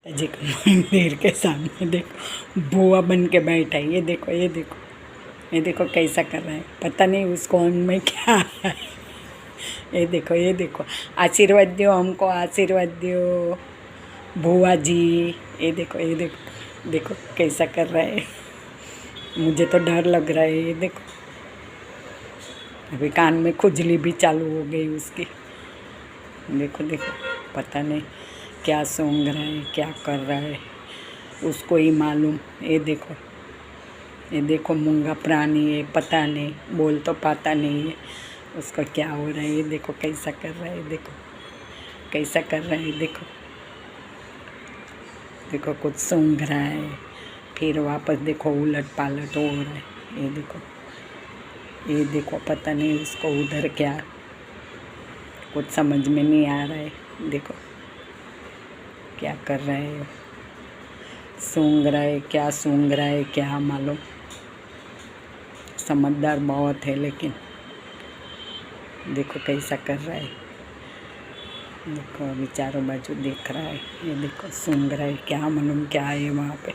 जी मंदिर के सामने देखो बुआ बन के बैठा है। ये देखो ये देखो ये देखो कैसा कर रहा है, पता नहीं उसको उनमें क्या है। ये देखो आशीर्वाद दो हमको, आशीर्वाद दो बुआ जी। ये देखो देखो कैसा कर रहा है। मुझे तो डर लग रहा है। ये देखो अभी कान में खुजली भी चालू हो गई उसकी। देखो देखो पता नहीं क्या सूंघ रहा है, क्या कर रहा है, उसको ही मालूम। ये देखो मूंगा प्राणी है, पता नहीं, बोल तो पाता नहीं है उसको क्या हो रहा है। ये देखो कैसा कर रहा है, देखो कैसा कर रहा है। देखो देखो कुछ सूंघ रहा है, फिर वापस देखो उलट पालट हो रहा है। ये देखो पता नहीं उसको उधर क्या, कुछ समझ में नहीं आ रहा है। देखो क्या कर रहा है, सूंघ रहा है, क्या सूंघ रहा है क्या मालूम। समझदार बहुत है लेकिन देखो कैसा कर रहा है। देखो अभी चारों बाजू देख रहा है। ये देखो सूंघ रहा है, क्या मालूम क्या है वहाँ पे।